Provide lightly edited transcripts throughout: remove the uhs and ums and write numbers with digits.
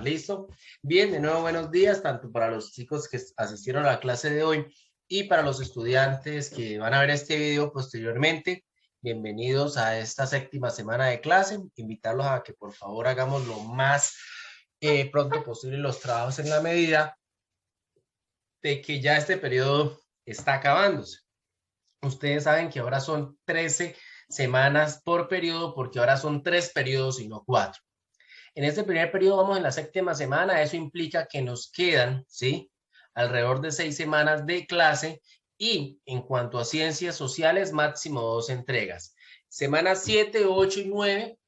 ¿Listo? Bien, de nuevo buenos días, tanto para los chicos que asistieron a la clase de hoy y para los estudiantes que van a ver este video posteriormente. Bienvenidos a esta séptima semana de clase. Invitarlos a que por favor hagamos lo más pronto posible los trabajos en la medida de que ya este periodo está acabándose. Ustedes saben que ahora son 13 semanas por periodo porque ahora son 3 periodos y no 4. En este primer periodo vamos en la séptima semana, eso implica que nos quedan, ¿sí? Alrededor de 6 semanas de clase y en cuanto a ciencias sociales, máximo 2 entregas. Semanas 7, 8 y 9,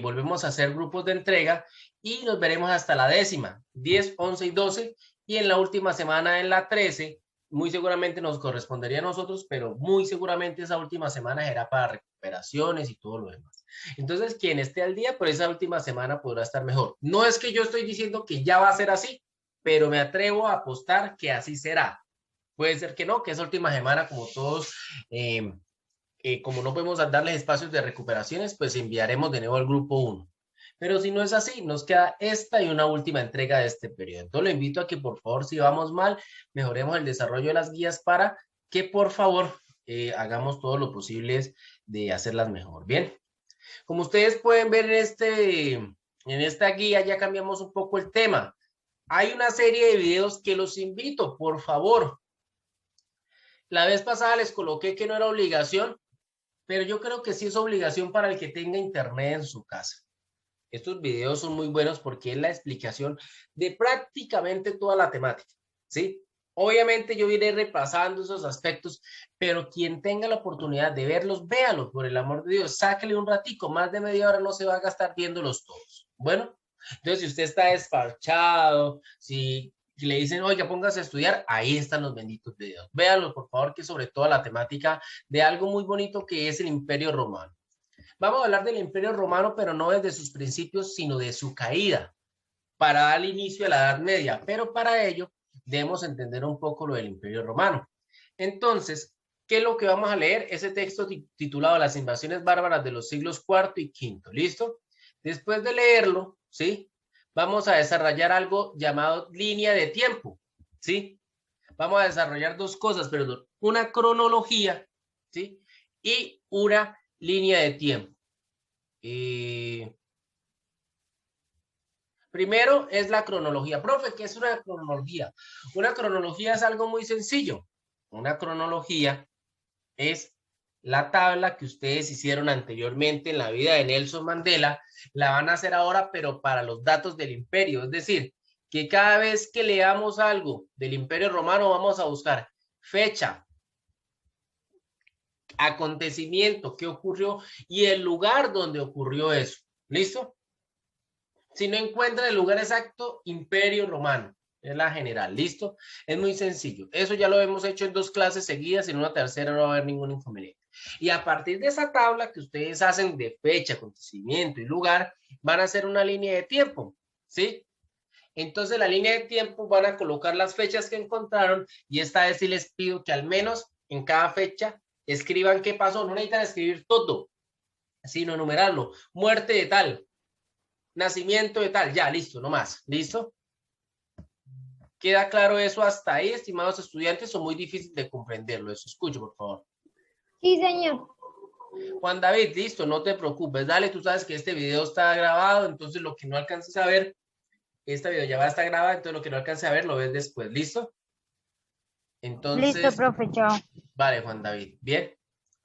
volvemos a hacer grupos de entrega y nos veremos hasta la 10ª, 10, 11 y 12 y en la última semana, en la 13, muy seguramente nos correspondería a nosotros, pero muy seguramente esa última semana será para recuperaciones y todo lo demás. Entonces, quien esté al día por esa última semana podrá estar mejor. No es que yo estoy diciendo que ya va a ser así, pero me atrevo a apostar que así será. Puede ser que no, que esa última semana, como todos, como no podemos darles espacios de recuperaciones, pues enviaremos de nuevo al grupo 1. Pero si no es así, nos queda esta y una última entrega de este periodo. Entonces, lo invito a que, por favor, si vamos mal, mejoremos el desarrollo de las guías para que, por favor, hagamos todo lo posible de hacerlas mejor. Bien. Como ustedes pueden ver en esta guía, ya cambiamos un poco el tema. Hay una serie de videos que los invito, por favor. La vez pasada les coloqué que no era obligación, pero yo creo que sí es obligación para el que tenga internet en su casa. Estos videos son muy buenos porque es la explicación de prácticamente toda la temática, ¿sí? Obviamente yo iré repasando esos aspectos, pero quien tenga la oportunidad de verlos, véalos, por el amor de Dios, sáquele un ratico, más de media hora no se va a gastar viéndolos todos. Bueno, entonces si usted está desparchado, si le dicen, oiga, póngase a estudiar, ahí están los benditos videos. Véanlos, por favor, que sobre todo la temática de algo muy bonito que es el Imperio Romano. Vamos a hablar del Imperio Romano, pero no desde sus principios, sino de su caída, para dar inicio a la Edad Media. Pero para ello debemos entender un poco lo del Imperio Romano. Entonces, ¿qué es lo que vamos a leer? Ese texto titulado Las invasiones bárbaras de los siglos IV y V. ¿Listo? Después de leerlo, ¿sí? Vamos a desarrollar algo llamado línea de tiempo, ¿sí? Vamos a desarrollar dos cosas, perdón, una cronología, ¿sí? Y una línea de tiempo. Primero es la cronología. Profe, ¿qué es una cronología? Una cronología es algo muy sencillo. Una cronología es la tabla que ustedes hicieron anteriormente en la vida de Nelson Mandela, la van a hacer ahora, pero para los datos del imperio. Es decir, que cada vez que leamos algo del Imperio Romano vamos a buscar fecha, acontecimiento, qué ocurrió y el lugar donde ocurrió eso. ¿Listo? Si no encuentra el lugar exacto, Imperio Romano. Es la general, ¿listo? Es muy sencillo. Eso ya lo hemos hecho en 2 clases seguidas, en una tercera no va a haber ningún inconveniente. Y a partir de esa tabla que ustedes hacen de fecha, acontecimiento y lugar, van a hacer una línea de tiempo, ¿sí? Entonces, la línea de tiempo van a colocar las fechas que encontraron y esta vez sí les pido que al menos en cada fecha escriban qué pasó. No necesitan escribir todo, sino enumerarlo. Muerte de tal, nacimiento de tal, ya, listo, no más, ¿listo? ¿Queda claro eso hasta ahí, estimados estudiantes, o muy difícil de comprenderlo? Eso escucho, por favor. Sí, señor. Juan David, listo, no te preocupes, dale, tú sabes que este video está grabado, entonces lo que no alcances a ver, esta video ya va a estar grabada, entonces lo que no alcances a ver lo ves después, ¿listo? Listo, Entonces, profe, chao. vale, Juan David, bien.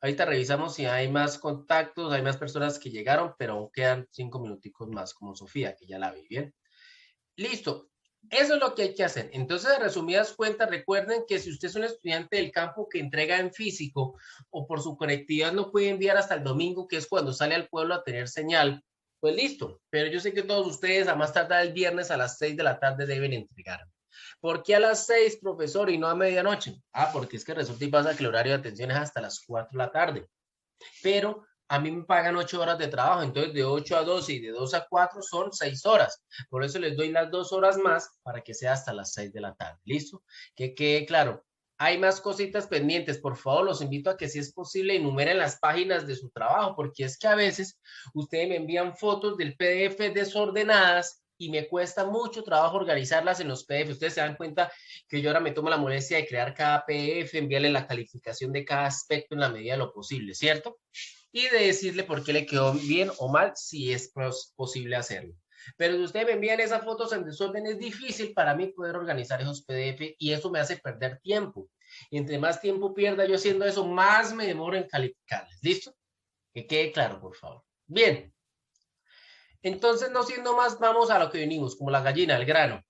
Ahorita revisamos si hay más contactos, hay más personas que llegaron, pero aún quedan 5 minuticos más, como Sofía, que ya la vi, bien. Listo. Eso es lo que hay que hacer. Entonces, en resumidas cuentas, recuerden que si usted es un estudiante del campo que entrega en físico o por su conectividad no puede enviar hasta el domingo, que es cuando sale al pueblo a tener señal, pues listo. Pero yo sé que todos ustedes a más tardar el viernes a las 6 de la tarde deben entregar. ¿Por qué a las 6, profesor, y no a medianoche? Ah, porque es que resulta y pasa que el horario de atención es hasta las 4 de la tarde. Pero a mí me pagan 8 horas de trabajo, entonces de 8 a 12 y de 2 a 4 son 6 horas. Por eso les doy las 2 horas más para que sea hasta las 6 de la tarde. ¿Listo? Que quede claro. Hay más cositas pendientes. Por favor, los invito a que si es posible enumeren las páginas de su trabajo, porque es que a veces ustedes me envían fotos del PDF desordenadas y me cuesta mucho trabajo organizarlas en los PDF. Ustedes se dan cuenta que yo ahora me tomo la molestia de crear cada PDF, enviarle la calificación de cada aspecto en la medida de lo posible, ¿cierto? Y de decirle por qué le quedó bien o mal, si es posible hacerlo. Pero si ustedes me envían esas fotos en desorden, es difícil para mí poder organizar esos PDF y eso me hace perder tiempo. Y entre más tiempo pierda yo haciendo eso, más me demoro en calificarles. ¿Listo? Que quede claro, por favor. Bien. Entonces, no siendo más, vamos a lo que vinimos, como la gallina, el grano.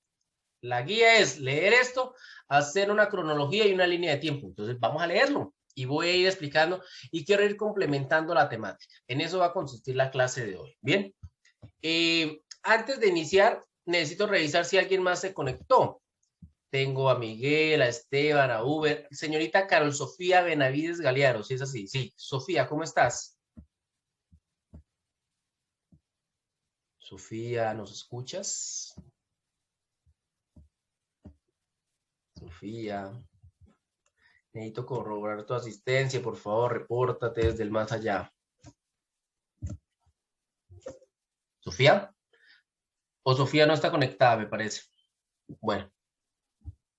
La guía es leer esto, hacer una cronología y una línea de tiempo. Entonces, vamos a leerlo y voy a ir explicando y quiero ir complementando la temática. En eso va a consistir la clase de hoy. Bien. Antes de iniciar, necesito revisar si alguien más se conectó. Tengo a Miguel, a Esteban, a Uber. Señorita Carol Sofía Benavides Galearo, si es así. Sí, Sofía, ¿cómo estás? Sofía, ¿nos escuchas? Sofía. Necesito corroborar tu asistencia, por favor, repórtate desde el más allá. ¿Sofía? O Sofía no está conectada, me parece. Bueno,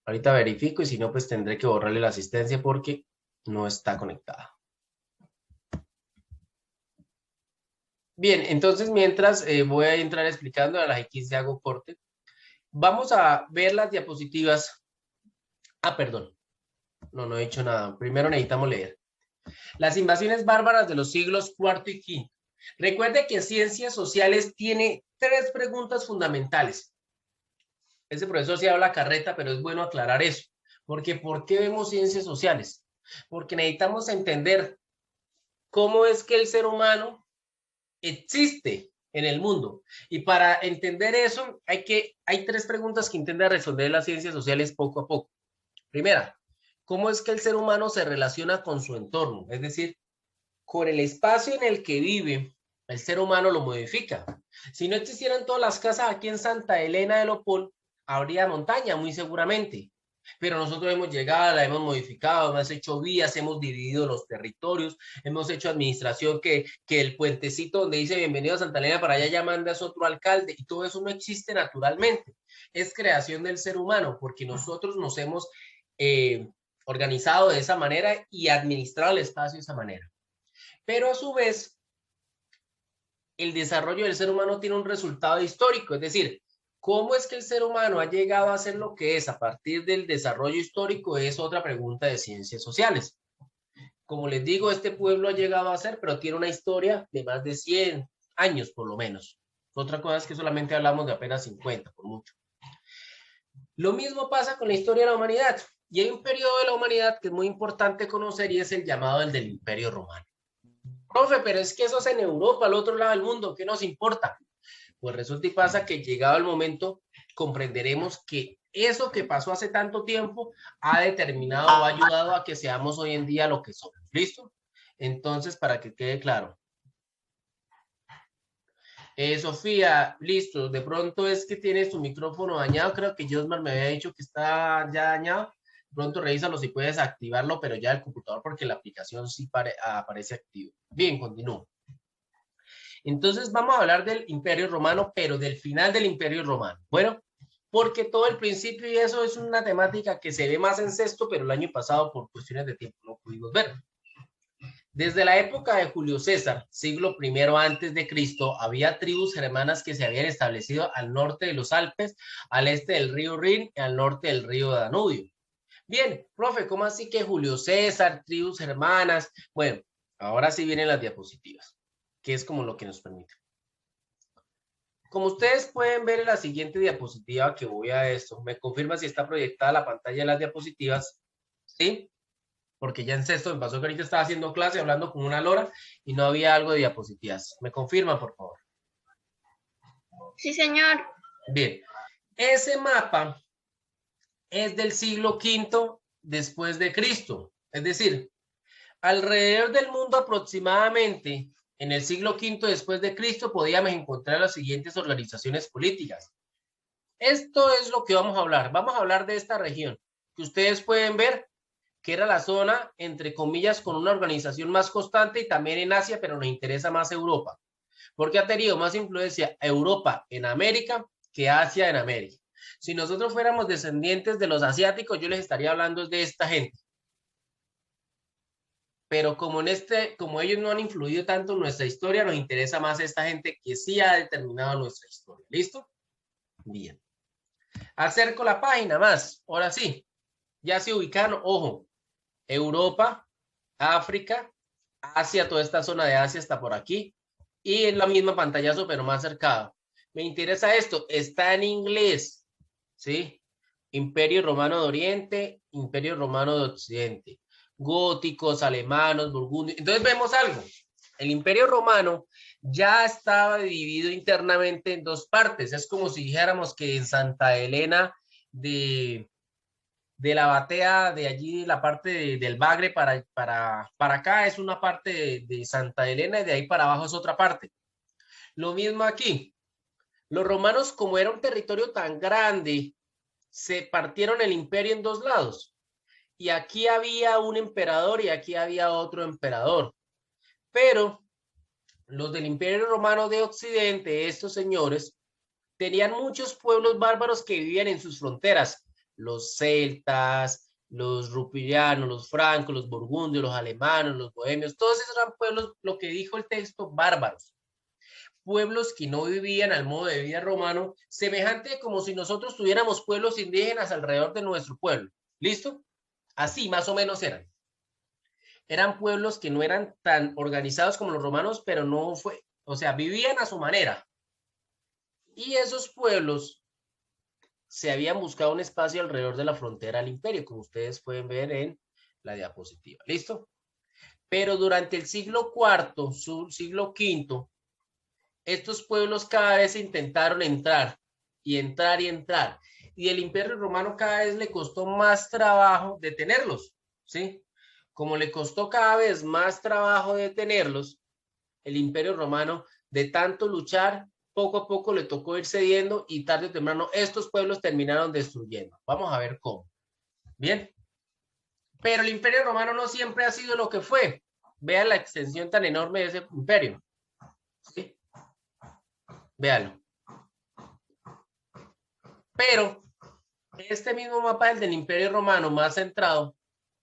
ahorita verifico y si no, pues tendré que borrarle la asistencia porque no está conectada. Bien, entonces mientras voy a entrar explicando a las X de hago corte, vamos a ver las diapositivas. Ah, perdón. No he dicho nada. Primero necesitamos leer. Las invasiones bárbaras de los siglos IV y V. Recuerde que Ciencias Sociales tiene 3 preguntas fundamentales. Ese profesor sí habla carreta, pero es bueno aclarar eso. Porque ¿por qué vemos Ciencias Sociales? Porque necesitamos entender cómo es que el ser humano existe en el mundo. Y para entender eso, hay 3 preguntas que intenta responder las Ciencias Sociales poco a poco. Primera, ¿cómo es que el ser humano se relaciona con su entorno? Es decir, con el espacio en el que vive, el ser humano lo modifica. Si no existieran todas las casas aquí en Santa Elena de Lopol, habría montaña, muy seguramente. Pero nosotros hemos llegado, la hemos modificado, hemos hecho vías, hemos dividido los territorios, hemos hecho administración que el puentecito donde dice bienvenido a Santa Elena para allá ya manda a otro alcalde y todo eso no existe naturalmente. Es creación del ser humano porque nosotros nos hemos organizado de esa manera y administrado el espacio de esa manera. Pero a su vez, el desarrollo del ser humano tiene un resultado histórico, es decir, ¿cómo es que el ser humano ha llegado a ser lo que es a partir del desarrollo histórico? Es otra pregunta de ciencias sociales. Como les digo, este pueblo ha llegado a ser, pero tiene una historia de más de 100 años por lo menos. Otra cosa es que solamente hablamos de apenas 50, por mucho. Lo mismo pasa con la historia de la humanidad. Y hay un periodo de la humanidad que es muy importante conocer y es el llamado el del Imperio Romano. Profe, pero es que eso es en Europa, al otro lado del mundo, ¿qué nos importa? Pues resulta y pasa que llegado el momento comprenderemos que eso que pasó hace tanto tiempo ha determinado o ha ayudado a que seamos hoy en día lo que somos. ¿Listo? Entonces, para que quede claro. Sofía, listo. De pronto es que tienes tu micrófono dañado. Creo que Josmar me había dicho que está ya dañado. De pronto revísalo si puedes activarlo, pero ya el computador porque la aplicación sí aparece activo. Bien, continúo. Entonces vamos a hablar del Imperio Romano, pero del final del Imperio Romano. Bueno, porque todo el principio y eso es una temática que se ve más en sexto, pero el año pasado por cuestiones de tiempo no pudimos ver. Desde la época de Julio César, siglo I antes de Cristo, había tribus germanas que se habían establecido al norte de los Alpes, al este del río Rin y al norte del río Danubio. Bien, profe, ¿cómo así que Julio César, tribus germanas? Bueno, ahora sí vienen las diapositivas, que es como lo que nos permite. Como ustedes pueden ver en la siguiente diapositiva que voy a esto, me confirma si está proyectada la pantalla de las diapositivas, ¿sí? Porque ya en sexto me pasó que ahorita estaba haciendo clase hablando con una lora y no había algo de diapositivas. ¿Me confirma, por favor? Sí, señor. Bien, ese mapa es del siglo V después de Cristo, es decir, alrededor del mundo aproximadamente en el siglo V después de Cristo podíamos encontrar las siguientes organizaciones políticas. Esto es lo que vamos a hablar. Vamos a hablar de esta región que ustedes pueden ver que era la zona, entre comillas, con una organización más constante y también en Asia, pero nos interesa más Europa, porque ha tenido más influencia Europa en América que Asia en América. Si nosotros fuéramos descendientes de los asiáticos, yo les estaría hablando de esta gente. Pero como ellos no han influido tanto en nuestra historia, nos interesa más esta gente que sí ha determinado nuestra historia. ¿Listo? Bien. Acerco la página más. Ahora sí. Ya se ubicaron, ojo, Europa, África, Asia, toda esta zona de Asia está por aquí. Y en la misma pantallazo, pero más cercado. Me interesa esto. Está en inglés. ¿Sí? Imperio Romano de Oriente, Imperio Romano de Occidente. Góticos, alemanos, burgundios. Entonces vemos algo. El Imperio Romano ya estaba dividido internamente en dos partes. Es como si dijéramos que en Santa Elena de la batea, de allí la parte del Bagre para acá es una parte de Santa Elena y de ahí para abajo es otra parte. Lo mismo aquí. Los romanos, como era un territorio tan grande, se partieron el imperio en dos lados. Y aquí había un emperador y aquí había otro emperador. Pero los del Imperio Romano de Occidente, estos señores, tenían muchos pueblos bárbaros que vivían en sus fronteras. Los celtas, los rupilianos, los francos, los burgundios, los alemanes, los bohemios, todos esos eran pueblos, lo que dijo el texto, bárbaros. Pueblos que no vivían al modo de vida romano, semejante como si nosotros tuviéramos pueblos indígenas alrededor de nuestro pueblo. ¿Listo? Así más o menos eran. Eran pueblos que no eran tan organizados como los romanos, pero no fue, o sea, vivían a su manera. Y esos pueblos se habían buscado un espacio alrededor de la frontera del imperio, como ustedes pueden ver en la diapositiva. ¿Listo? Pero durante el siglo IV, siglo V, estos pueblos cada vez intentaron entrar y entrar y entrar. Y el Imperio Romano cada vez le costó más trabajo detenerlos, ¿sí? Como le costó cada vez más trabajo detenerlos, el Imperio Romano, de tanto luchar, poco a poco le tocó ir cediendo y tarde o temprano estos pueblos terminaron destruyendo. Vamos a ver cómo. Bien. Pero el Imperio Romano no siempre ha sido lo que fue. Vean la extensión tan enorme de ese imperio. ¿Sí? Véanlo. Pero este mismo mapa es del Imperio Romano más centrado,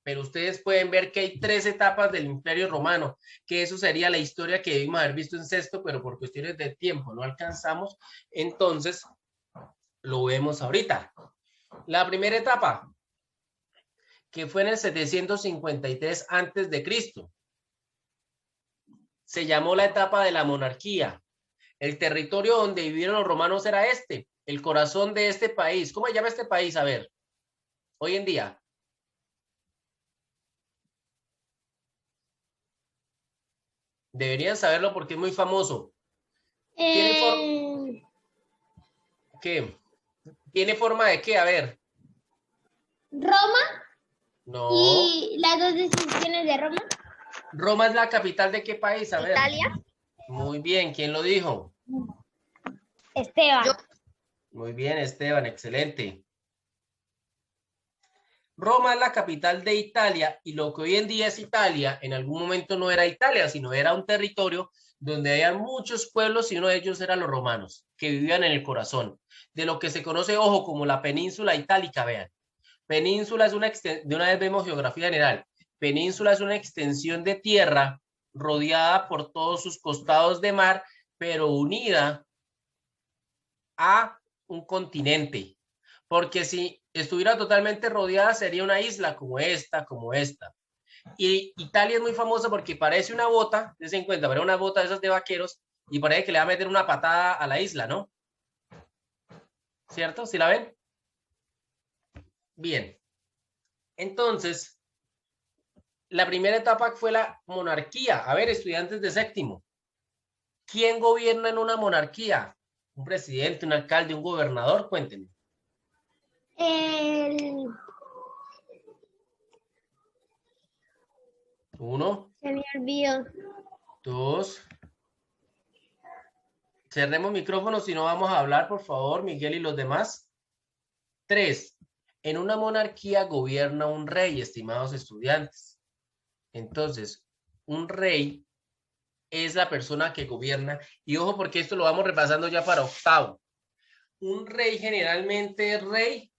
pero ustedes pueden ver que hay 3 etapas del Imperio Romano, que eso sería la historia que debimos haber visto en sexto, pero por cuestiones de tiempo no alcanzamos, entonces lo vemos ahorita. La primera etapa, que fue en el 753 antes de Cristo, se llamó la etapa de la monarquía. El territorio donde vivieron los romanos era este, el corazón de este país. ¿Cómo se llama este país? A ver, hoy en día. Deberían saberlo porque es muy famoso. ¿Qué? ¿Tiene forma de qué? A ver. Roma. No. ¿Y las dos decisiones de Roma? ¿Roma es la capital de qué país? A ver. Italia. Muy bien. ¿Quién lo dijo? Esteban. Yo. Muy bien, Esteban. Excelente. Roma es la capital de Italia y lo que hoy en día es Italia, en algún momento no era Italia, sino era un territorio donde había muchos pueblos y uno de ellos eran los romanos, que vivían en el corazón, de lo que se conoce, ojo, como la península itálica, vean. Península es de una vez vemos geografía general, península es una extensión de tierra rodeada por todos sus costados de mar, pero unida a un continente. Porque si estuviera totalmente rodeada sería una isla como esta, como esta. Y Italia es muy famosa porque parece una bota, se en cuenta, parece una bota de esas de vaqueros y parece que le va a meter una patada a la isla, ¿no? ¿Cierto? ¿Sí la ven? Bien. Entonces, la primera etapa fue la monarquía. A ver, estudiantes de séptimo. ¿Quién gobierna en una monarquía? ¿Un presidente, un alcalde, un gobernador? Cuéntenme. Uno. Se me olvidó. 2. Cerremos micrófonos si no vamos a hablar, por favor, Miguel y los demás. 3. En una monarquía gobierna un rey, estimados estudiantes. Entonces, un rey es la persona que gobierna. Y ojo, porque esto lo vamos repasando ya para octavo. un rey generalmente es rey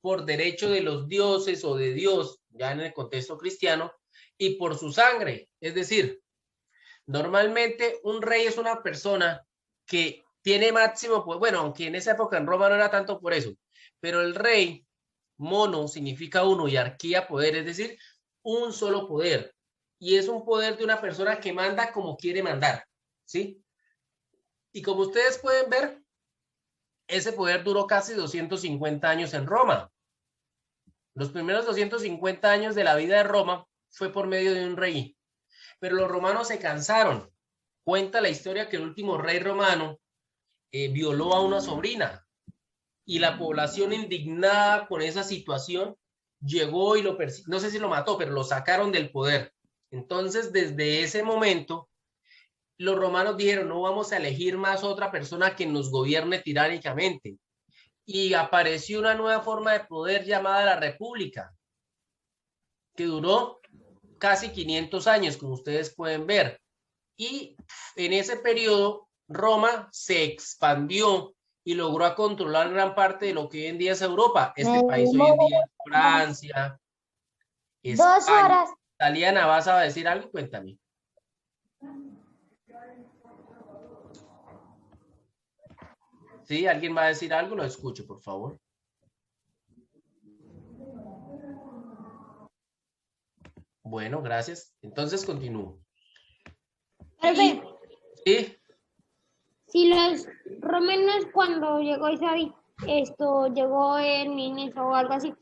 por derecho de los dioses o de Dios, ya en el contexto cristiano, y por su sangre. Es decir, normalmente un rey es una persona que tiene máximo, pues bueno, aunque en esa época en Roma no era tanto por eso, pero el rey, mono, significa uno y arquía, poder, es decir, un solo poder. Y es un poder de una persona que manda como quiere mandar, ¿sí? Y como ustedes pueden ver, ese poder duró casi 250 años en Roma. Los primeros 250 años de la vida de Roma fue por medio de un rey, pero los romanos se cansaron. Cuenta la historia que el último rey romano violó a una sobrina y la población indignada con esa situación llegó y lo persiguió, no sé si lo mató, pero lo sacaron del poder. Entonces, desde ese momento, los romanos dijeron, no vamos a elegir más otra persona que nos gobierne tiránicamente. Y apareció una nueva forma de poder llamada la República, que duró casi 500 años, como ustedes pueden ver. Y en ese periodo, Roma se expandió y logró controlar gran parte de lo que hoy en día es Europa. Este país hoy en día es Francia, Dos España. horas. Taliana, ¿vas a decir algo? Cuéntame. ¿Sí? ¿Alguien va a decir algo? Lo escucho, por favor. Bueno, gracias. Entonces continúo. Profe, ¿Sí? si los romanos cuando llegó Isabel, llegó en niñez o algo así,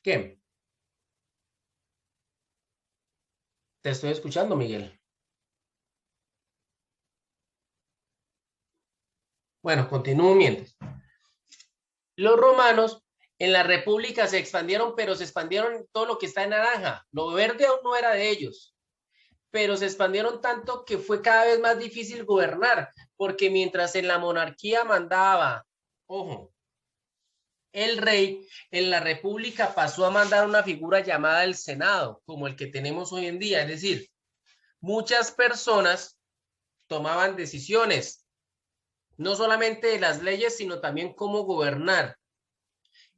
¿Qué? Te estoy escuchando, Miguel. Bueno, continúo mientras. Los romanos en la República se expandieron, pero se expandieron todo lo que está en naranja. Lo verde aún no era de ellos, pero se expandieron tanto que fue cada vez más difícil gobernar, porque mientras en la monarquía mandaba, ojo, el rey, en la República pasó a mandar una figura llamada el Senado, como el que tenemos hoy en día. Es decir, muchas personas tomaban decisiones, no solamente de las leyes, sino también cómo gobernar.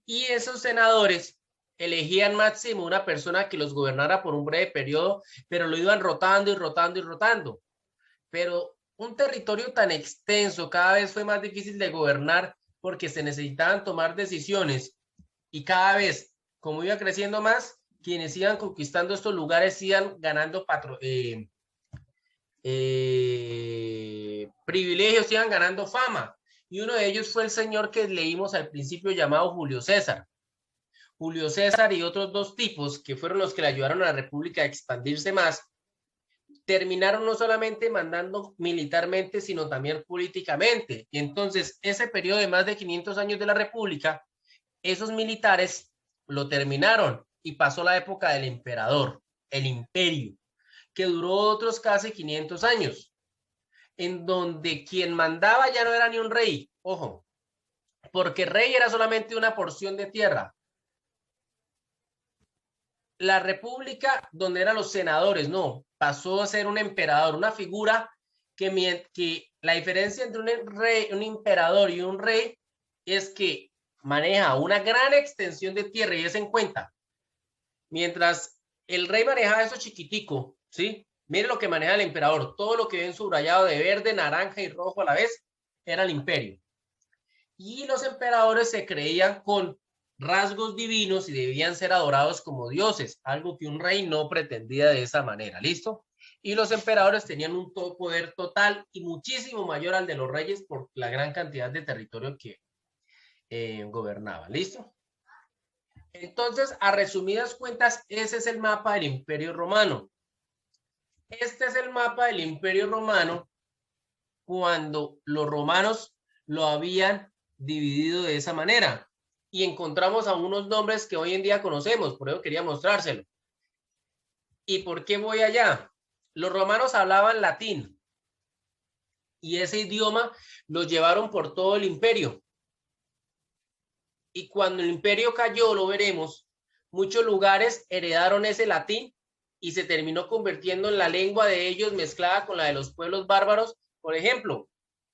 Y esos senadores elegían máximo una persona que los gobernara por un breve periodo, pero lo iban rotando y rotando y rotando. Pero un territorio tan extenso cada vez fue más difícil de gobernar porque se necesitaban tomar decisiones y cada vez, como iba creciendo más, quienes iban conquistando estos lugares iban ganando privilegios, iban ganando fama. Y uno de ellos fue el señor que leímos al principio llamado Julio César. Julio César y otros dos tipos que fueron los que le ayudaron a la República a expandirse más, terminaron no solamente mandando militarmente, sino también políticamente. Y entonces, ese periodo de más de 500 años de la República, esos militares lo terminaron y pasó la época del emperador, el imperio, que duró otros casi 500 años, en donde quien mandaba ya no era ni un rey, ojo, porque rey era solamente una porción de tierra. La república, donde eran los senadores, no, pasó a ser un emperador, una figura que la diferencia entre un rey, un emperador y un rey es que maneja una gran extensión de tierra y es en cuenta. Mientras el rey manejaba eso chiquitico, ¿sí? Mire lo que maneja el emperador, todo lo que ven subrayado de verde, naranja y rojo a la vez, era el imperio. Y los emperadores se creían con rasgos divinos y debían ser adorados como dioses, algo que un rey no pretendía de esa manera, ¿listo? Y los emperadores tenían un poder total y muchísimo mayor al de los reyes por la gran cantidad de territorio que gobernaban, ¿listo? Entonces, a resumidas cuentas, ese es el mapa del Imperio Romano. Este es el mapa del Imperio Romano cuando los romanos lo habían dividido de esa manera. Y encontramos a unos nombres que hoy en día conocemos, por eso quería mostrárselo. ¿Y por qué voy allá? Los romanos hablaban latín y ese idioma lo llevaron por todo el imperio. Y cuando el imperio cayó, lo veremos, muchos lugares heredaron ese latín y se terminó convirtiendo en la lengua de ellos mezclada con la de los pueblos bárbaros. Por ejemplo,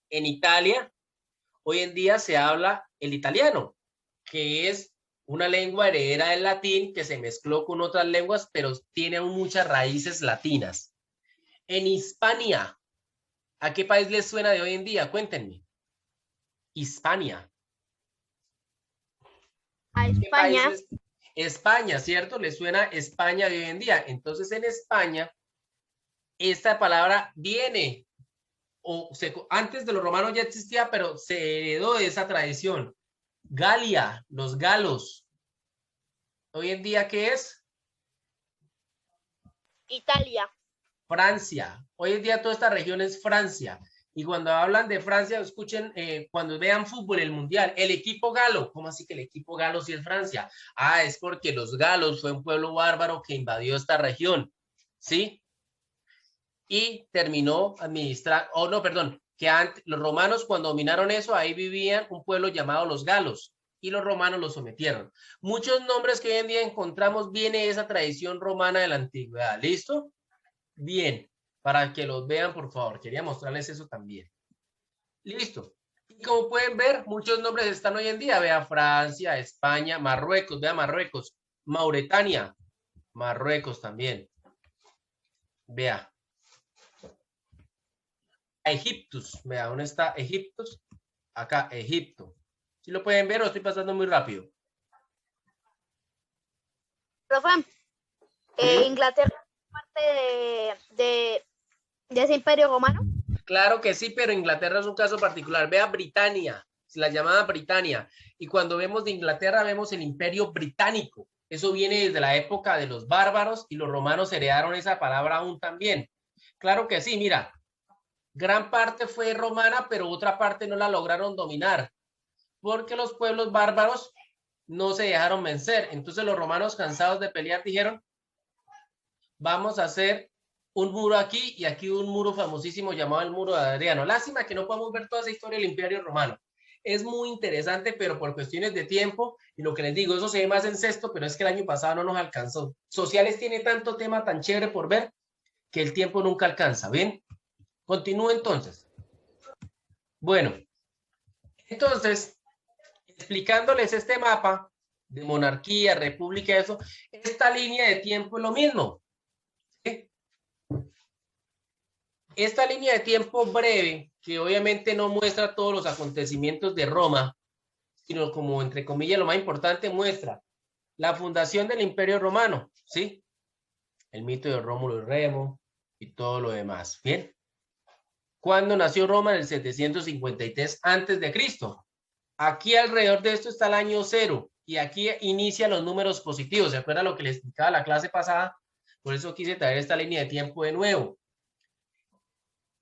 En Italia, hoy en día se habla el italiano, que es una lengua heredera del latín que se mezcló con otras lenguas, pero tiene muchas raíces latinas. En Hispania, ¿a qué país les suena de hoy en día? Cuéntenme. Hispania. A ¿Qué país España. les... España, ¿cierto? ¿Les suena España de hoy en día? Entonces, en España, esta palabra viene, antes de los romanos ya existía, pero se heredó de esa tradición. Galia, los galos. Hoy en día, ¿qué es? Italia. Francia. Hoy en día toda esta región es Francia. Y cuando hablan de Francia, escuchen, cuando vean fútbol, el mundial, el equipo galo. ¿Cómo así que el equipo galo sí es Francia? Ah, es porque los galos fue un pueblo bárbaro que invadió esta región, ¿sí? Y terminó administrando, no, perdón, que antes, los romanos cuando dominaron eso, ahí vivían un pueblo llamado los galos y los romanos los sometieron. Muchos nombres que hoy en día encontramos viene de esa tradición romana de la antigüedad. ¿Listo? Bien, para que los vean, por favor. Quería mostrarles eso también. Listo. Y como pueden ver, muchos nombres están hoy en día. Vea Francia, España, Marruecos, vea Marruecos, Mauretania, Marruecos también. Vea. Egiptus, vea, ¿dónde está Egiptus? Acá, Egipto. ¿Sí lo pueden ver o estoy pasando muy rápido? Profe, ¿Sí? Inglaterra es parte de ese imperio romano. Claro que sí, pero Inglaterra es un caso particular. Vea Britania, la llamada Britania. Y cuando vemos de Inglaterra, vemos el imperio británico. Eso viene desde la época de los bárbaros y los romanos heredaron esa palabra aún también. Claro que sí, mira, gran parte fue romana, pero otra parte no la lograron dominar, porque los pueblos bárbaros no se dejaron vencer. Entonces los romanos, cansados de pelear, dijeron, vamos a hacer un muro aquí y aquí un muro famosísimo llamado el muro de Adriano. Lástima que no podemos ver toda esa historia del Imperio Romano. Es muy interesante, pero por cuestiones de tiempo, y lo que les digo, eso se ve más en sexto, pero es que el año pasado no nos alcanzó. Sociales tiene tanto tema tan chévere por ver que el tiempo nunca alcanza. ¿Ven? Continúo entonces. Bueno, entonces, explicándoles este mapa de monarquía, república, eso, esta línea de tiempo es lo mismo. ¿Sí? Esta línea de tiempo breve, que obviamente no muestra todos los acontecimientos de Roma, sino como, entre comillas, lo más importante, muestra la fundación del Imperio Romano, ¿sí? El mito de Rómulo y Remo y todo lo demás, ¿bien? ¿Cuándo nació Roma? En el 753 antes de Cristo. Aquí alrededor de esto está el año cero y aquí inicia los números positivos. ¿Se acuerdan lo que les explicaba la clase pasada? Por eso quise traer esta línea de tiempo de nuevo.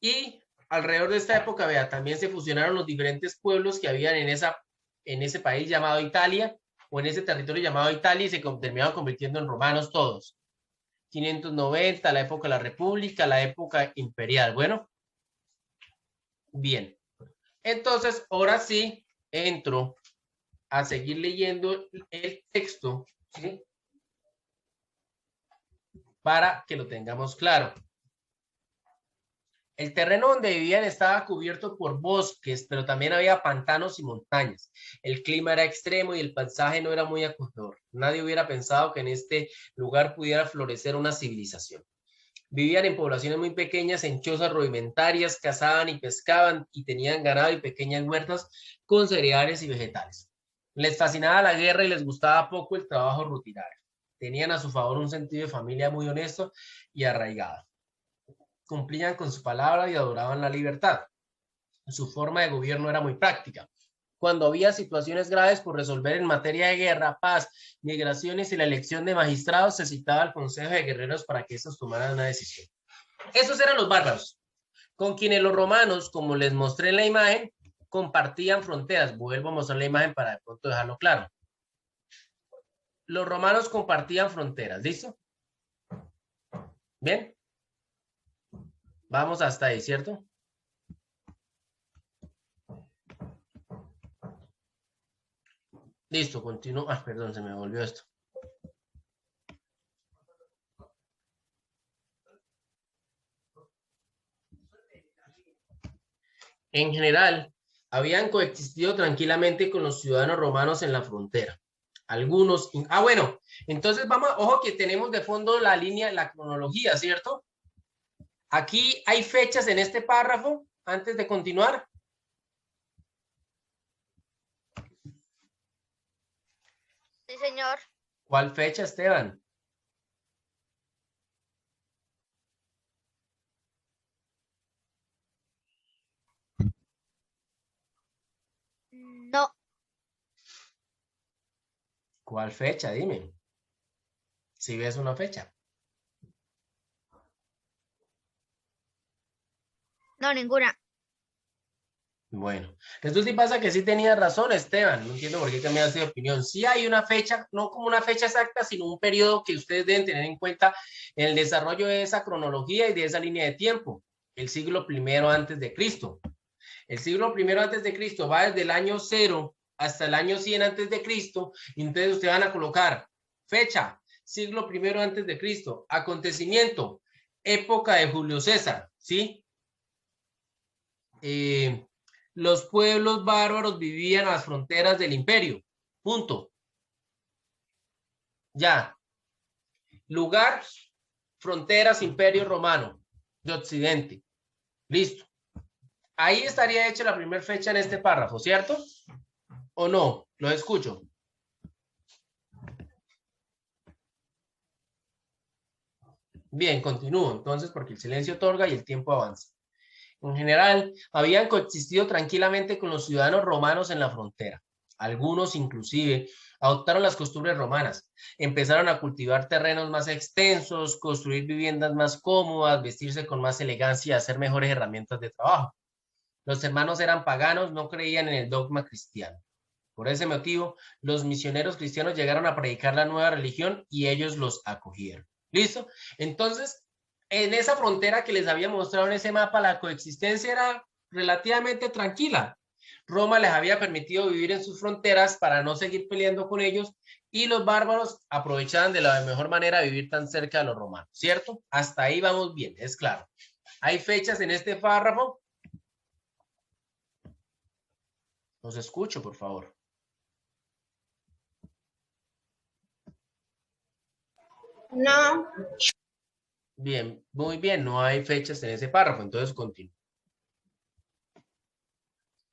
Y alrededor de esta época, vea, también se fusionaron los diferentes pueblos que habían en ese país llamado Italia, o en ese territorio llamado Italia, y se terminaron convirtiendo en romanos todos. 590, la época de la República, la época imperial. Bueno, bien. Entonces, ahora sí, entro a seguir leyendo el texto, ¿sí? Para que lo tengamos claro. El terreno donde vivían estaba cubierto por bosques, pero también había pantanos y montañas. El clima era extremo y el paisaje no era muy acogedor. Nadie hubiera pensado que en este lugar pudiera florecer una civilización. Vivían en poblaciones muy pequeñas, en chozas rudimentarias, cazaban y pescaban y tenían ganado y pequeñas huertas con cereales y vegetales. Les fascinaba la guerra y les gustaba poco el trabajo rutinario. Tenían a su favor un sentido de familia muy honesto y arraigado. Cumplían con su palabra y adoraban la libertad. Su forma de gobierno era muy práctica. Cuando había situaciones graves por resolver en materia de guerra, paz, migraciones y la elección de magistrados, se citaba al Consejo de Guerreros para que estos tomaran una decisión. Esos eran los bárbaros, con quienes los romanos, como les mostré en la imagen, compartían fronteras. Vuelvo a mostrar la imagen para de pronto dejarlo claro. Los romanos compartían fronteras, ¿listo? Bien, vamos hasta ahí, ¿cierto? Listo, continúo. Ah, perdón, se me volvió esto. En general, habían coexistido tranquilamente con los ciudadanos romanos en la frontera. Algunos, bueno, entonces vamos, ojo que tenemos de fondo la línea, la cronología, ¿cierto? Aquí hay fechas en este párrafo, antes de continuar. Sí, señor. ¿Cuál fecha, Esteban? No. ¿Cuál fecha? Dime. Si ves una fecha. No, ninguna. Bueno, resulta y pasa que sí tenía razón, Esteban. No entiendo por qué cambiaste de opinión. Sí hay una fecha, no como una fecha exacta, sino un periodo que ustedes deben tener en cuenta en el desarrollo de esa cronología y de esa línea de tiempo. El siglo primero antes de Cristo. El siglo primero antes de Cristo va desde el año 0 hasta el año 100 antes de Cristo. Y entonces ustedes van a colocar fecha, siglo primero antes de Cristo, acontecimiento, época de Julio César, ¿sí? Los pueblos bárbaros vivían a las fronteras del imperio. Punto. Ya. Lugar, fronteras, imperio romano de Occidente. Listo. Ahí estaría hecha la primera fecha en este párrafo, ¿cierto? ¿O no? Lo escucho. Bien, continúo entonces porque el silencio otorga y el tiempo avanza. En general, habían coexistido tranquilamente con los ciudadanos romanos en la frontera. Algunos, inclusive, adoptaron las costumbres romanas. Empezaron a cultivar terrenos más extensos, construir viviendas más cómodas, vestirse con más elegancia y hacer mejores herramientas de trabajo. Los hermanos eran paganos, no creían en el dogma cristiano. Por ese motivo, los misioneros cristianos llegaron a predicar la nueva religión y ellos los acogieron. ¿Listo? Entonces, en esa frontera que les había mostrado en ese mapa, la coexistencia era relativamente tranquila. Roma les había permitido vivir en sus fronteras para no seguir peleando con ellos y los bárbaros aprovechaban de la mejor manera vivir tan cerca de los romanos, ¿cierto? Hasta ahí vamos bien, es claro. Hay fechas en este párrafo. Los escucho, por favor. No. Bien, muy bien, no hay fechas en ese párrafo, entonces continúo.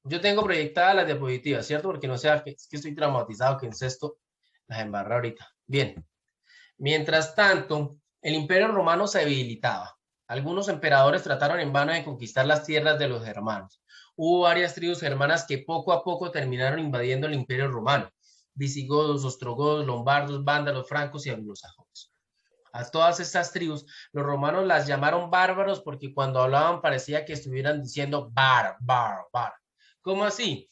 Yo tengo proyectadas las diapositivas, ¿cierto? Porque no sea que, es que estoy traumatizado que en sexto las embarré ahorita. Bien, mientras tanto, el Imperio Romano se debilitaba. Algunos emperadores trataron en vano de conquistar las tierras de los germanos. Hubo varias tribus germanas que poco a poco terminaron invadiendo el Imperio Romano. Visigodos, ostrogodos, lombardos, vándalos, francos y anglosajones. A todas estas tribus, los romanos las llamaron bárbaros porque cuando hablaban parecía que estuvieran diciendo bar. ¿Cómo así?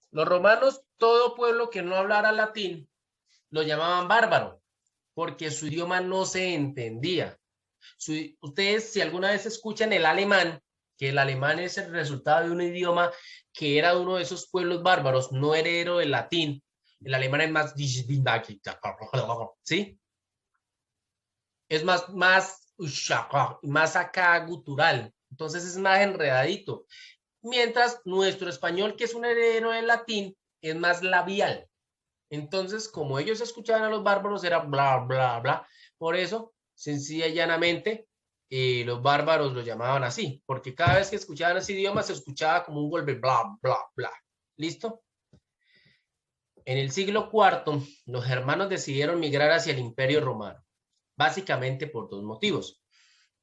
Los romanos, todo pueblo que no hablara latín, lo llamaban bárbaro porque su idioma no se entendía. Ustedes, si alguna vez escuchan el alemán, que el alemán es el resultado de un idioma que era uno de esos pueblos bárbaros, no heredero del latín. El alemán es más, ¿sí? Es más acá gutural. Entonces es más enredadito. Mientras nuestro español, que es un heredero del latín, es más labial. Entonces, como ellos escuchaban a los bárbaros, era bla, bla, bla. Por eso, sencilla y llanamente, los bárbaros lo llamaban así, porque cada vez que escuchaban ese idioma se escuchaba como un golpe, bla, bla, bla. ¿Listo? En el siglo IV, los germanos decidieron migrar hacia el Imperio Romano, básicamente por dos motivos.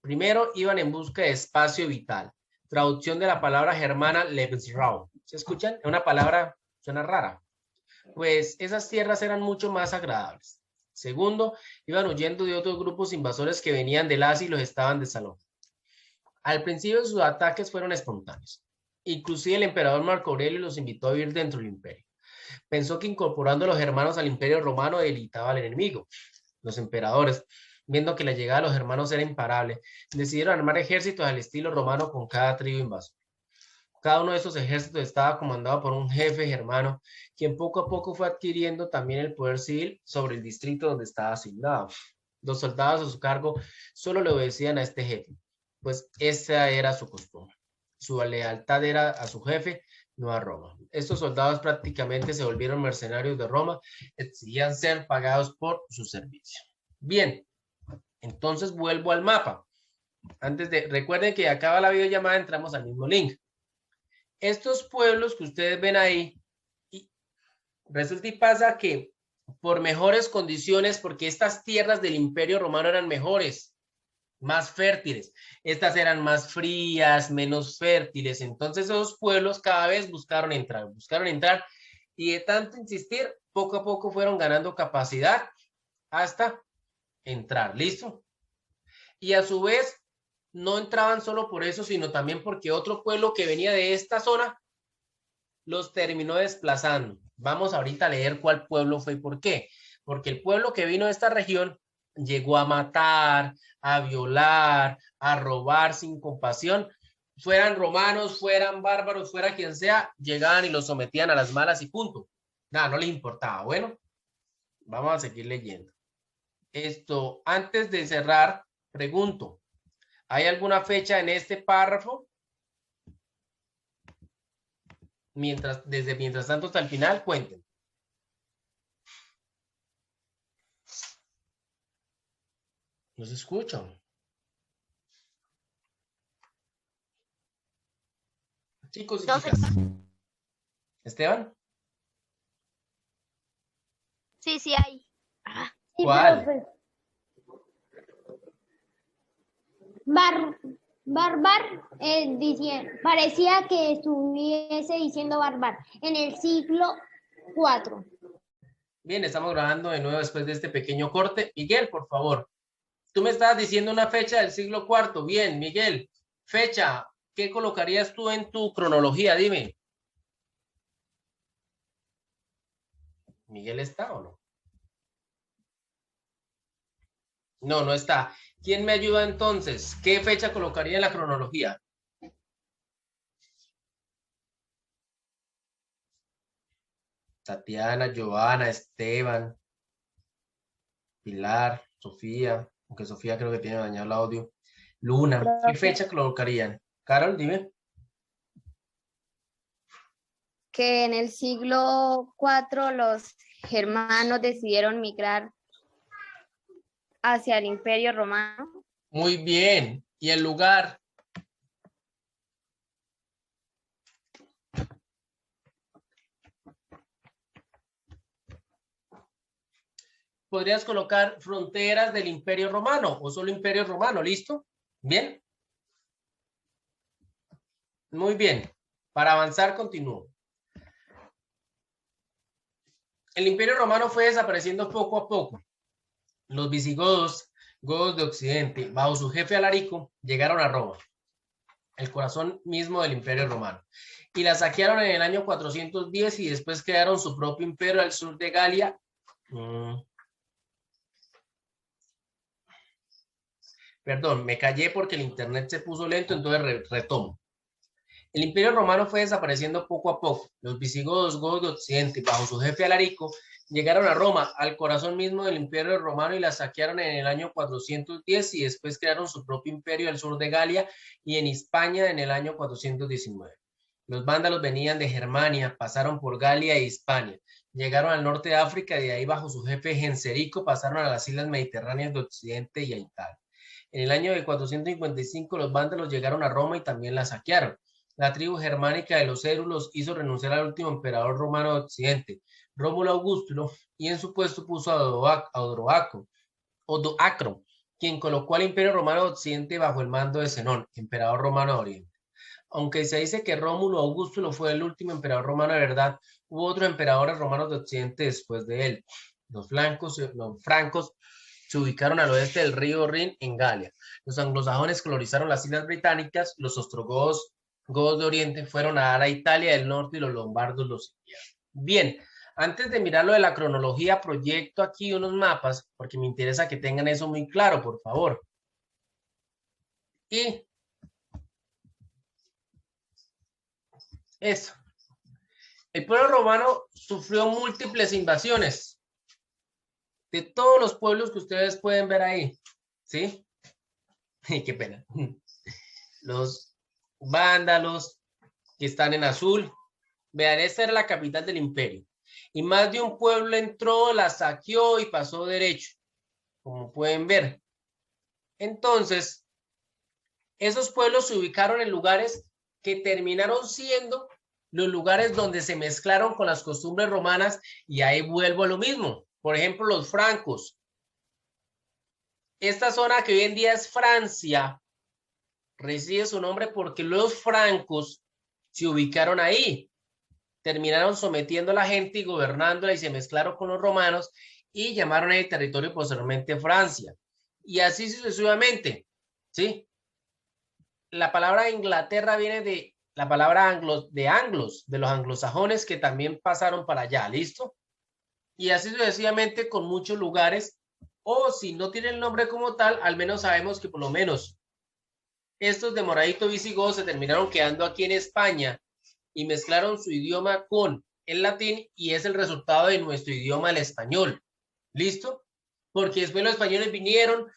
Primero, iban en busca de espacio vital. Traducción de la palabra germana Lebensraum. ¿Se escuchan? Es una palabra, suena rara. Pues esas tierras eran mucho más agradables. Segundo, iban huyendo de otros grupos invasores que venían del Asia y los estaban desalojando. Al principio sus ataques fueron espontáneos. Inclusive el emperador Marco Aurelio los invitó a vivir dentro del imperio. Pensó que incorporando a los germanos al imperio romano debilitaba al enemigo. Los emperadores, viendo que la llegada de los germanos era imparable, decidieron armar ejércitos al estilo romano con cada tribu invasor. Cada uno de esos ejércitos estaba comandado por un jefe germano, quien poco a poco fue adquiriendo también el poder civil sobre el distrito donde estaba asignado. Los soldados a su cargo solo le obedecían a este jefe, pues esa era su costumbre. su lealtad era a su jefe, no a Roma. Estos soldados prácticamente se volvieron mercenarios de Roma, exigían ser pagados por su servicio. Bien, entonces vuelvo al mapa. Recuerden que acaba la videollamada, entramos al mismo link. Estos pueblos que ustedes ven ahí, resulta y pasa que por mejores condiciones, porque estas tierras del Imperio Romano eran mejores, más fértiles. Estas eran más frías, menos fértiles. Entonces esos pueblos cada vez buscaron entrar, y de tanto insistir, poco a poco fueron ganando capacidad hasta entrar. ¿Listo? Y a su vez, no entraban solo por eso, sino también porque otro pueblo que venía de esta zona los terminó desplazando. Vamos ahorita a leer cuál pueblo fue y por qué. Porque el pueblo que vino de esta región llegó a matar, a violar, a robar sin compasión. Fueran romanos, fueran bárbaros, fuera quien sea, llegaban y los sometían a las malas y punto. Nada, no les importaba. Bueno, vamos a seguir leyendo. Esto, antes de cerrar, pregunto, ¿hay alguna fecha en este párrafo? Mientras tanto hasta el final, cuenten. No se escuchan. Chicos y chicas. ¿Esteban? Sí, sí hay. Sí, ¿Cuál? profe. Barbar, parecía que estuviese diciendo barbar en el siglo IV. Bien, estamos grabando de nuevo después de este pequeño corte. Miguel, por favor. Tú me estabas diciendo una fecha del siglo IV. Bien, Miguel. Fecha. ¿Qué colocarías tú en tu cronología? Dime. ¿Miguel está o no? No, no está. ¿Quién me ayuda entonces? ¿Qué fecha colocaría en la cronología? Tatiana, Giovanna, Esteban, Pilar, Sofía, aunque Sofía creo que tiene dañado el audio. Luna, ¿qué fecha colocarían? Carol, dime. Que en el siglo IV los germanos decidieron migrar hacia el Imperio Romano. Muy bien. ¿Y el lugar? Podrías colocar fronteras del Imperio Romano o solo Imperio Romano, ¿listo? ¿Bien? Muy bien. Para avanzar, continúo. El Imperio Romano fue desapareciendo poco a poco. Los visigodos, godos de Occidente, bajo su jefe Alarico, llegaron a Roma, el corazón mismo del Imperio Romano, y la saquearon en el año 410 y después crearon su propio imperio al sur de Galia. Perdón, me callé porque el internet se puso lento, entonces retomo. El Imperio Romano fue desapareciendo poco a poco. Los visigodos, godos de Occidente, bajo su jefe Alarico, llegaron a Roma, al corazón mismo del Imperio Romano, y la saquearon en el año 410 y después crearon su propio imperio al sur de Galia y en España en el año 419. Los vándalos venían de Germania, pasaron por Galia e Hispania, llegaron al norte de África y de ahí bajo su jefe Genserico pasaron a las islas mediterráneas de Occidente y a Italia. En el año de 455 los vándalos llegaron a Roma y también la saquearon. La tribu germánica de los érulos hizo renunciar al último emperador romano de Occidente, Rómulo Augusto, y en su puesto puso a Odoacro, quien colocó al Imperio Romano de Occidente bajo el mando de Zenón, emperador romano de Oriente. Aunque se dice que Rómulo Augusto fue el último emperador romano de verdad, hubo otros emperadores romanos de Occidente después de él. Los francos se ubicaron al oeste del río Rin en Galia. Los anglosajones colonizaron las islas británicas, los ostrogodos de Oriente fueron a dar a Italia del norte y los lombardos los siguieron. Bien, antes de mirar lo de la cronología, proyecto aquí unos mapas porque me interesa que tengan eso muy claro, por favor. Y eso. El pueblo romano sufrió múltiples invasiones de todos los pueblos que ustedes pueden ver ahí, ¿sí? Qué pena. Los vándalos, que están en azul. Vean, esta era la capital del imperio. Y más de un pueblo entró, la saqueó y pasó derecho, como pueden ver. Entonces, esos pueblos se ubicaron en lugares que terminaron siendo los lugares donde se mezclaron con las costumbres romanas, y ahí vuelvo a lo mismo. Por ejemplo, los francos. Esta zona que hoy en día es Francia recibe su nombre porque los francos se ubicaron ahí. Terminaron sometiendo a la gente y gobernándola y se mezclaron con los romanos y llamaron a ese territorio posteriormente Francia. Y así sucesivamente, ¿sí? La palabra Inglaterra viene de la palabra anglos, de los anglosajones que también pasaron para allá, ¿listo? Y así sucesivamente con muchos lugares, o si no tiene el nombre como tal, al menos sabemos que por lo menos estos de moradito visigodos se terminaron quedando aquí en España y mezclaron su idioma con el latín y es el resultado de nuestro idioma, el español. ¿Listo? Porque después los españoles vinieron,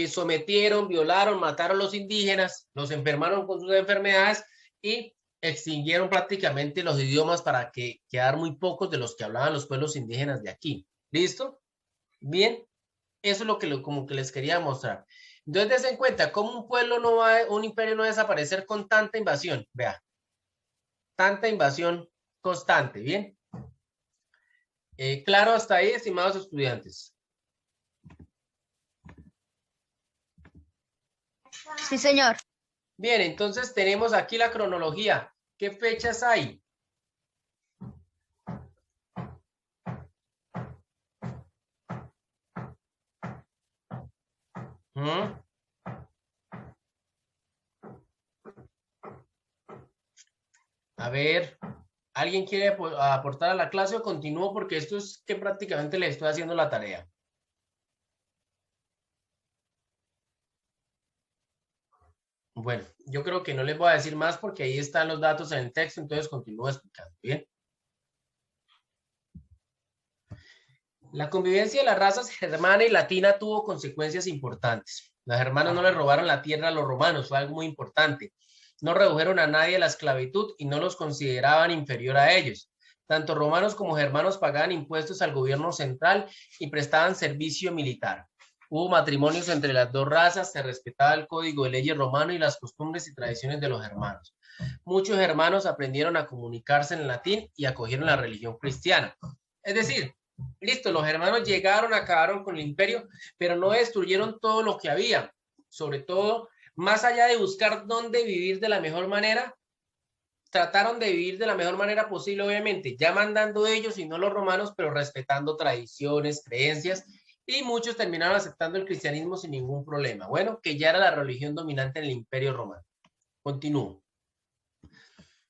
sometieron, violaron, mataron a los indígenas, los enfermaron con sus enfermedades y extinguieron prácticamente los idiomas para que quedar muy pocos de los que hablaban los pueblos indígenas de aquí. ¿Listo? Bien, eso es lo que como que les quería mostrar. Entonces, den en cuenta cómo un pueblo no va, un imperio no va a desaparecer con tanta invasión. Vea, tanta invasión constante, ¿bien? Claro hasta ahí, estimados estudiantes. Sí, señor. Bien, entonces tenemos aquí la cronología. ¿Qué fechas hay? A ver, ¿alguien quiere aportar a la clase o continúo? Porque esto es que prácticamente le estoy haciendo la tarea. Bueno, yo creo que no les voy a decir más porque ahí están los datos en el texto, entonces continúo explicando. Bien. La convivencia de las razas germana y latina tuvo consecuencias importantes. Los germanos no le robaron la tierra a los romanos, fue algo muy importante. No redujeron a nadie a la esclavitud y no los consideraban inferior a ellos. Tanto romanos como germanos pagaban impuestos al gobierno central y prestaban servicio militar. Hubo matrimonios entre las dos razas, se respetaba el código de leyes romano y las costumbres y tradiciones de los germanos. Muchos germanos aprendieron a comunicarse en latín y acogieron la religión cristiana. Es decir, listo, los germanos llegaron, acabaron con el imperio, pero no destruyeron todo lo que había. Sobre todo, más allá de buscar dónde vivir de la mejor manera, trataron de vivir de la mejor manera posible, obviamente, ya mandando ellos y no los romanos, pero respetando tradiciones, creencias, y muchos terminaron aceptando el cristianismo sin ningún problema. Bueno, que ya era la religión dominante en el imperio romano. Continúo.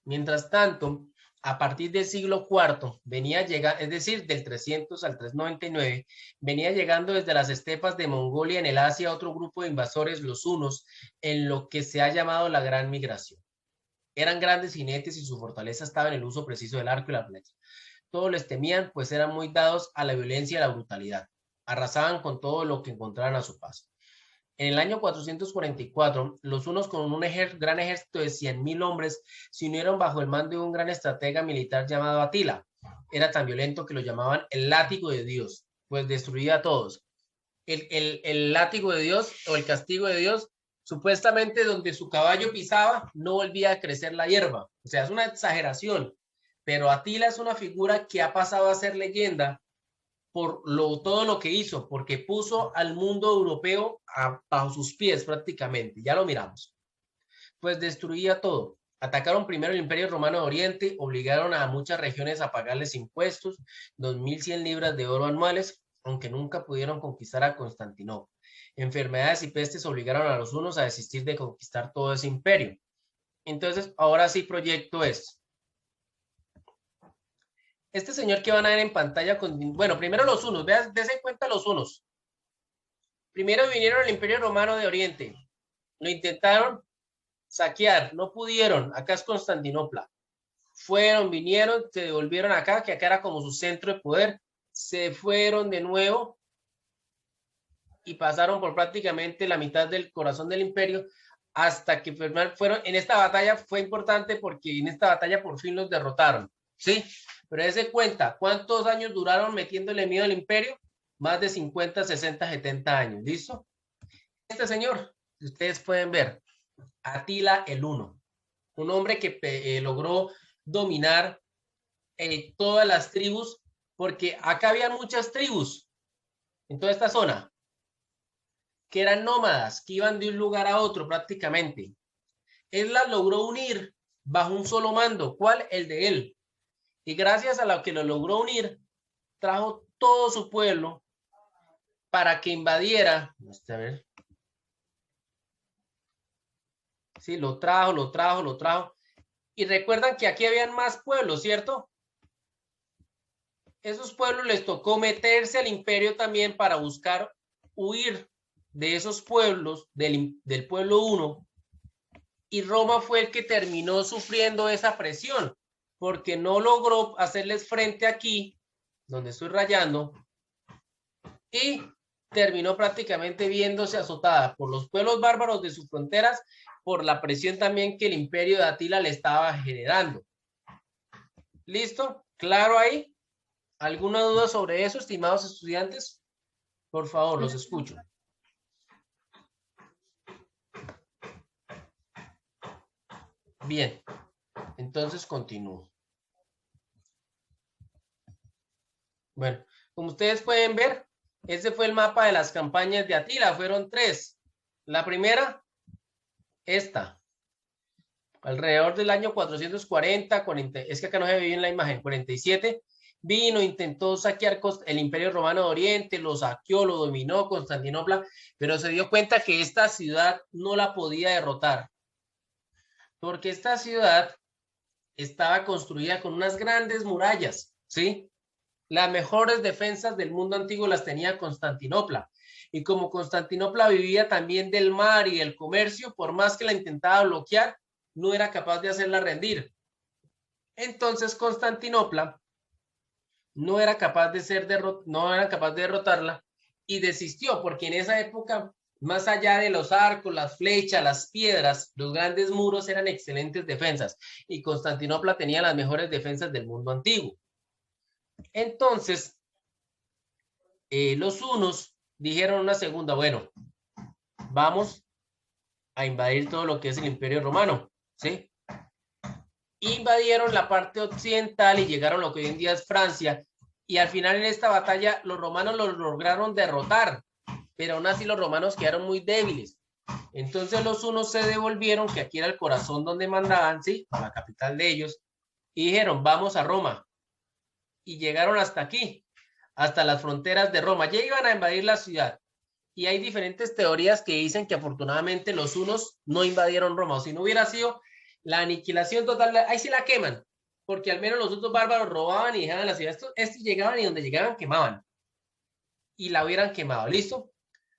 Mientras tanto, a partir del siglo IV venía llegando, es decir, del 300 al 399, venía llegando desde las estepas de Mongolia en el Asia otro grupo de invasores, los hunos, en lo que se ha llamado la Gran Migración. Eran grandes jinetes y su fortaleza estaba en el uso preciso del arco y la flecha. Todos les temían, pues eran muy dados a la violencia y a la brutalidad. Arrasaban con todo lo que encontraran a su paso. En el año 444, los hunos con un gran ejército de 100.000 hombres se unieron bajo el mando de un gran estratega militar llamado Atila. Era tan violento que lo llamaban el látigo de Dios, pues destruía a todos. El látigo de Dios o el castigo de Dios, supuestamente donde su caballo pisaba no volvía a crecer la hierba. O sea, es una exageración, pero Atila es una figura que ha pasado a ser leyenda por todo lo que hizo, porque puso al mundo europeo bajo sus pies prácticamente. Ya lo miramos. Pues destruía todo. Atacaron primero el Imperio Romano de Oriente, obligaron a muchas regiones a pagarles impuestos, 2.100 libras de oro anuales, aunque nunca pudieron conquistar a Constantinopla. Enfermedades y pestes obligaron a los hunos a desistir de conquistar todo ese imperio. Entonces, ahora sí proyecto esto. Este señor que van a ver en pantalla, bueno, primero los hunos, vean, dense en cuenta los hunos. Primero vinieron al Imperio Romano de Oriente, lo intentaron saquear, no pudieron, acá es Constantinopla. Fueron, vinieron, se devolvieron acá, que acá era como su centro de poder, se fueron de nuevo y pasaron por prácticamente la mitad del corazón del imperio hasta que fueron, en esta batalla fue importante porque en esta batalla por fin los derrotaron, ¿sí? Pero dése cuenta, ¿cuántos años duraron metiéndole miedo al imperio? Más de 50, 60, 70 años, ¿listo? Este señor, ustedes pueden ver, Atila el Uno, un hombre que logró dominar todas las tribus, porque acá había muchas tribus en toda esta zona, que eran nómadas, que iban de un lugar a otro prácticamente. Él las logró unir bajo un solo mando. ¿Cuál? El de él. Y gracias a lo que lo logró unir, trajo todo su pueblo para que invadiera. A ver. Sí, lo trajo. Y recuerdan que aquí habían más pueblos, ¿cierto? Esos pueblos les tocó meterse al imperio también para buscar huir de esos pueblos, del pueblo 1, y Roma fue el que terminó sufriendo esa presión, porque no logró hacerles frente aquí, donde estoy rayando, y terminó prácticamente viéndose azotada por los pueblos bárbaros de sus fronteras, por la presión también que el imperio de Atila le estaba generando. ¿Listo? ¿Claro ahí? ¿Alguna duda sobre eso, estimados estudiantes? Por favor, los escucho. Bien, entonces continúo. Bueno, como ustedes pueden ver, ese fue el mapa de las campañas de Atila. Fueron 3. La primera, esta. Alrededor del año 440, es que acá no se ve bien la imagen, 47, vino, intentó saquear el Imperio Romano de Oriente, lo saqueó, lo dominó, Constantinopla, pero se dio cuenta que esta ciudad no la podía derrotar, porque esta ciudad estaba construida con unas grandes murallas, ¿sí? Las mejores defensas del mundo antiguo las tenía Constantinopla. Y como Constantinopla vivía también del mar y del comercio, por más que la intentaba bloquear, no era capaz de hacerla rendir. Entonces Constantinopla no era capaz de derrotarla y desistió, porque en esa época, más allá de los arcos, las flechas, las piedras, los grandes muros eran excelentes defensas y Constantinopla tenía las mejores defensas del mundo antiguo. Entonces, los hunos dijeron una segunda, bueno, vamos a invadir todo lo que es el Imperio Romano, ¿sí? Invadieron la parte occidental y llegaron a lo que hoy en día es Francia, y al final en esta batalla los romanos los lograron derrotar, pero aún así los romanos quedaron muy débiles. Entonces los hunos se devolvieron, que aquí era el corazón donde mandaban, ¿sí? A la capital de ellos, y dijeron, vamos a Roma. Y llegaron hasta aquí, hasta las fronteras de Roma. Ya iban a invadir la ciudad. Y hay diferentes teorías que dicen que afortunadamente los hunos no invadieron Roma. O si no hubiera sido la aniquilación total, ahí sí la queman. Porque al menos los otros bárbaros robaban y dejaban la ciudad. Estos llegaban y donde llegaban quemaban. Y la hubieran quemado. ¿Listo?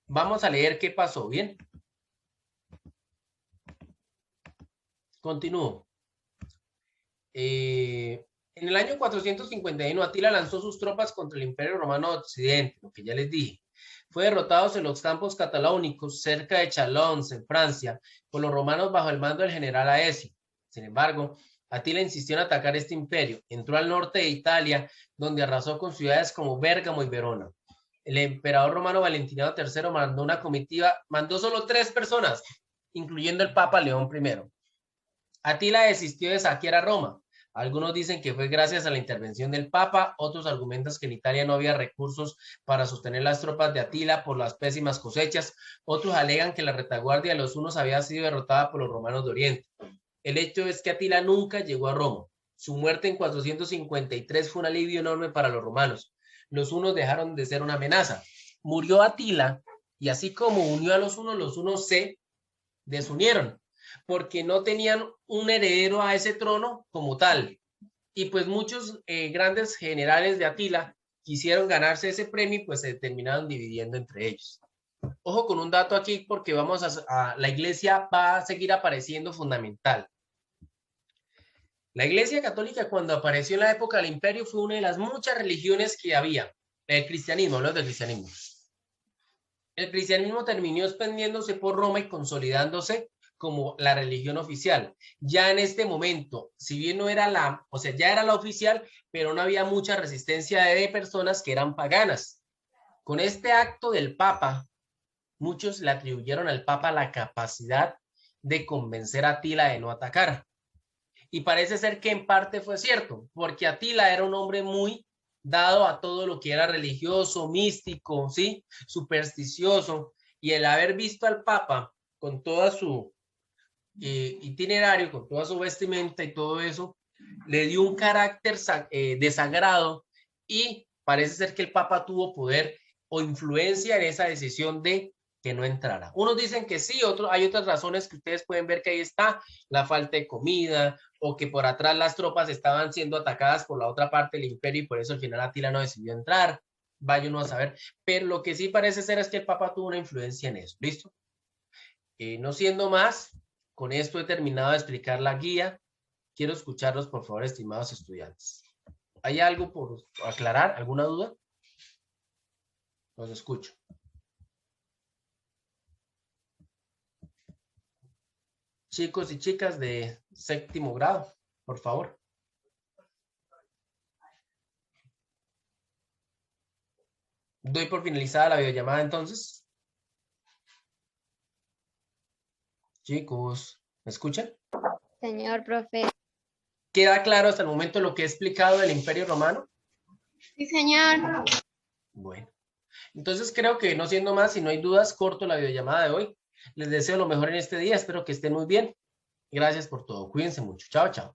Vamos a leer qué pasó. ¿Bien? Continúo. En el año 451, Atila lanzó sus tropas contra el Imperio Romano de Occidente, lo que ya les dije. Fue derrotado en los campos cataláunicos cerca de Chalons, en Francia, por los romanos bajo el mando del general Aecio. Sin embargo, Atila insistió en atacar este imperio. Entró al norte de Italia, donde arrasó con ciudades como Bérgamo y Verona. El emperador romano Valentiniano III mandó una comitiva, mandó solo 3 personas, incluyendo el Papa León I. Atila desistió de saquear a Roma. Algunos dicen que fue gracias a la intervención del Papa, otros argumentan que en Italia no había recursos para sostener las tropas de Atila por las pésimas cosechas, otros alegan que la retaguardia de los hunos había sido derrotada por los romanos de Oriente. El hecho es que Atila nunca llegó a Roma. Su muerte en 453 fue un alivio enorme para los romanos. Los hunos dejaron de ser una amenaza. Murió Atila y así como unió a los hunos se desunieron, porque no tenían un heredero a ese trono como tal. Y pues muchos grandes generales de Atila quisieron ganarse ese premio y pues se terminaron dividiendo entre ellos. Ojo con un dato aquí porque la iglesia va a seguir apareciendo fundamental. La iglesia católica cuando apareció en la época del imperio fue una de las muchas religiones que había. El cristianismo, hablo del cristianismo. El cristianismo terminó expandiéndose por Roma y consolidándose como la religión oficial. Ya en este momento, si bien no era ya era la oficial, pero no había mucha resistencia de personas que eran paganas. Con este acto del Papa, muchos le atribuyeron al Papa la capacidad de convencer a Atila de no atacar. Y parece ser que en parte fue cierto, porque Atila era un hombre muy dado a todo lo que era religioso, místico, ¿sí? Supersticioso, y el haber visto al Papa con toda su itinerario, con toda su vestimenta y todo eso, le dio un carácter de sagrado, y parece ser que el Papa tuvo poder o influencia en esa decisión de que no entrara. Unos dicen que sí, hay otras razones que ustedes pueden ver que ahí está, la falta de comida, o que por atrás las tropas estaban siendo atacadas por la otra parte del imperio y por eso al final Atila no decidió entrar. Vaya uno a saber. Pero lo que sí parece ser es que el Papa tuvo una influencia en eso. ¿Listo? No siendo más, con esto he terminado de explicar la guía. Quiero escucharlos, por favor, estimados estudiantes. ¿Hay algo por aclarar? ¿Alguna duda? Los escucho. Chicos y chicas de séptimo grado, por favor. Doy por finalizada la videollamada entonces. Chicos, ¿me escuchan? Señor profe. ¿Queda claro hasta el momento lo que he explicado del Imperio Romano? Sí, señor. Bueno, entonces creo que no siendo más, si no hay dudas, corto la videollamada de hoy. Les deseo lo mejor en este día, espero que estén muy bien. Gracias por todo, cuídense mucho. Chao, chao.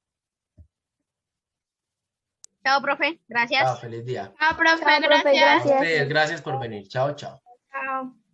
Chao, profe. Gracias. Chao, feliz día. Chao, profe. Chao, profe, Gracias. A ustedes, gracias por venir. Chao, chao. Chao.